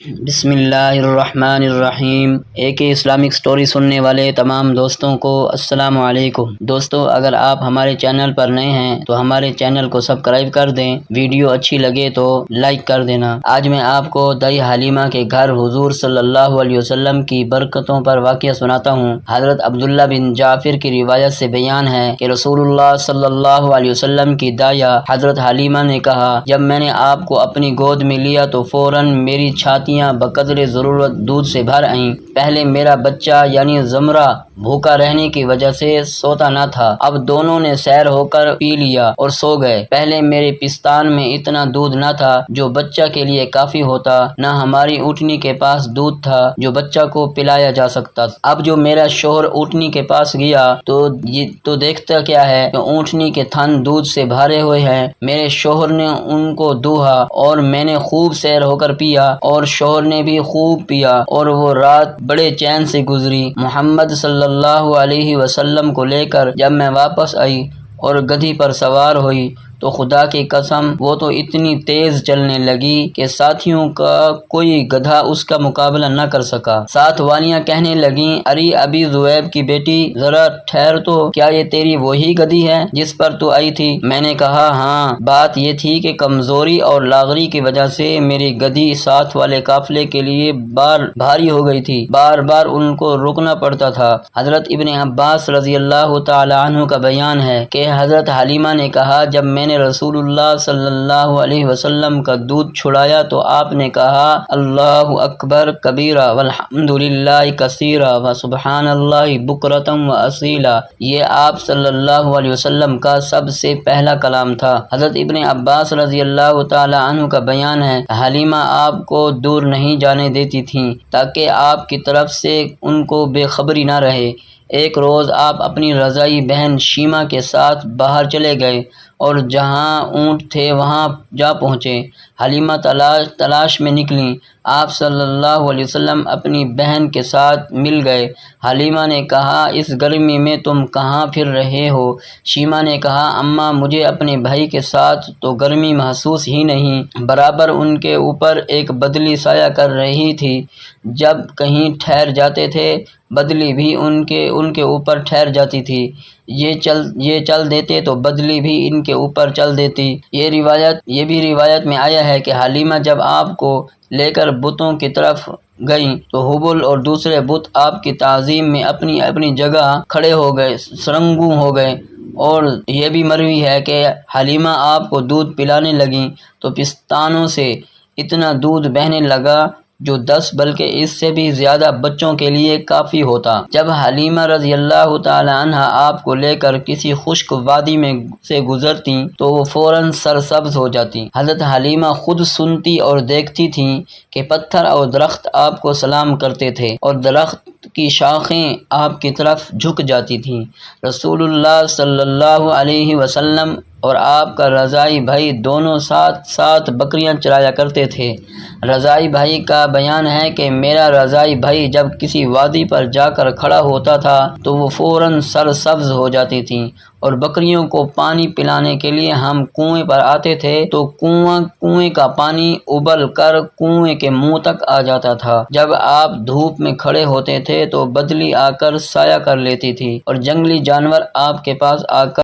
بسم اللہ الرحمن الرحیم۔ ایک اسلامک سٹوری سننے والے تمام دوستوں کو السلام علیکم۔ دوستو، اگر آپ ہمارے چینل پر نئے ہیں تو ہمارے چینل کو سبسکرائب کر دیں، ویڈیو اچھی لگے تو لائک کر دینا۔ آج میں آپ کو دائی حلیمہ کے گھر حضور صلی اللہ علیہ وسلم کی برکتوں پر واقعہ سناتا ہوں۔ حضرت عبداللہ بن جعفر کی روایت سے بیان ہے کہ رسول اللہ صلی اللہ علیہ وسلم کی دائیا حضرت حلیمہ نے کہا، جب میں نے آپ کو اپنی گود میں لیا تو فوراً میری چھاتیاں بقدر ضرورت دودھ سے بھر آئیں۔ پہلے میرا بچہ یعنی زمرہ بھوکا رہنے کی وجہ سے سوتا نہ تھا، اب دونوں نے سیر ہو کر پی لیا اور سو گئے۔ پہلے میرے پستان میں اتنا دودھ نہ تھا جو بچہ کے لیے کافی ہوتا، نہ ہماری اونٹنی کے پاس دودھ تھا جو بچہ کو پلایا جا سکتا۔ اب جو میرا شوہر اونٹنی کے پاس گیا تو دیکھتا کیا ہے کہ اونٹنی کے تھن دودھ سے بھرے ہوئے ہیں۔ میرے شوہر نے ان کو دوہا اور میں نے خوب سیر ہو کر پیا اور شوہر نے بھی خوب پیا، اور وہ رات بڑے چین سے گزری۔ محمد صلی اللہ علیہ وسلم کو لے کر جب میں واپس آئی اور گدھی پر سوار ہوئی تو خدا کی قسم وہ تو اتنی تیز چلنے لگی کہ ساتھیوں کا کوئی گدھا اس کا مقابلہ نہ کر سکا۔ ساتھ والیاں کہنے لگیں، ارے ابی ذؤیب کی بیٹی، ذرا ٹھہر تو، کیا یہ تیری وہی گدھی ہے جس پر تو آئی تھی؟ میں نے کہا ہاں۔ بات یہ تھی کہ کمزوری اور لاغری کی وجہ سے میری گدھی ساتھ والے قافلے کے لیے بھاری ہو گئی تھی، بار بار ان کو روکنا پڑتا تھا۔ حضرت ابن عباس رضی اللہ تعالی عنہ کا بیان ہے کہ حضرت حلیمہ نے کہا، جب میں نے رسول اللہ صلی اللہ علیہ وسلم کا دودھ چھڑایا تو آپ نے کہا، اللہ اکبر کبیرہ والحمد للہ کثیرہ وسبحان اللہ بکرۃ واصیلا۔ یہ آپ صلی اللہ علیہ وسلم کا سب سے پہلا کلام تھا۔ حضرت ابن عباس رضی اللہ تعالی عنہ کا بیان ہے، حلیمہ آپ کو دور نہیں جانے دیتی تھیں تاکہ آپ کی طرف سے ان کو بے خبری نہ رہے۔ ایک روز آپ اپنی رضاعی بہن شیمہ کے ساتھ باہر چلے گئے اور جہاں اونٹ تھے وہاں جا پہنچے۔ حلیمہ تلاش میں نکلیں۔ آپ صلی اللہ علیہ وسلم اپنی بہن کے ساتھ مل گئے۔ حلیمہ نے کہا، اس گرمی میں تم کہاں پھر رہے ہو؟ شیمہ نے کہا، اماں مجھے اپنے بھائی کے ساتھ تو گرمی محسوس ہی نہیں، برابر ان کے اوپر ایک بدلی سایہ کر رہی تھی۔ جب کہیں ٹھہر جاتے تھے بدلی بھی ان کے اوپر ٹھہر جاتی تھی، یہ چل دیتے تو بدلی بھی ان کے اوپر چل دیتی۔ یہ بھی روایت میں آیا ہے کہ حلیمہ جب آپ کو لے کر بتوں کی طرف گئیں تو حبل اور دوسرے بت آپ کی تعظیم میں اپنی اپنی جگہ کھڑے ہو گئے، سرنگوں ہو گئے۔ اور یہ بھی مروی ہے کہ حلیمہ آپ کو دودھ پلانے لگیں تو پستانوں سے اتنا دودھ بہنے لگا جو 10 بلکہ اس سے بھی زیادہ بچوں کے لیے کافی ہوتا۔ جب حلیمہ رضی اللہ تعالی عنہا آپ کو لے کر کسی خشک وادی میں سے گزرتیں تو وہ فوراً سرسبز ہو جاتی۔ حضرت حلیمہ خود سنتی اور دیکھتی تھیں کہ پتھر اور درخت آپ کو سلام کرتے تھے اور درخت کی شاخیں آپ کی طرف جھک جاتی تھیں۔ رسول اللہ صلی اللہ علیہ وسلم اور آپ کا رضاعی بھائی دونوں ساتھ ساتھ بکریاں چرایا کرتے تھے۔ رضاعی بھائی کا بیان ہے کہ میرا رضاعی بھائی جب کسی وادی پر جا کر کھڑا ہوتا تھا تو وہ فوراً سرسبز ہو جاتی تھیں، اور بکریوں کو پانی پلانے کے لیے ہم کنویں پر آتے تھے تو کنویں کا پانی ابل کر کنویں کے منہ تک آ جاتا تھا۔ جب آپ دھوپ میں کھڑے ہوتے تھے تو بدلی آ کر سایہ کر لیتی تھی اور جنگلی جانور آپ کے پاس آ کر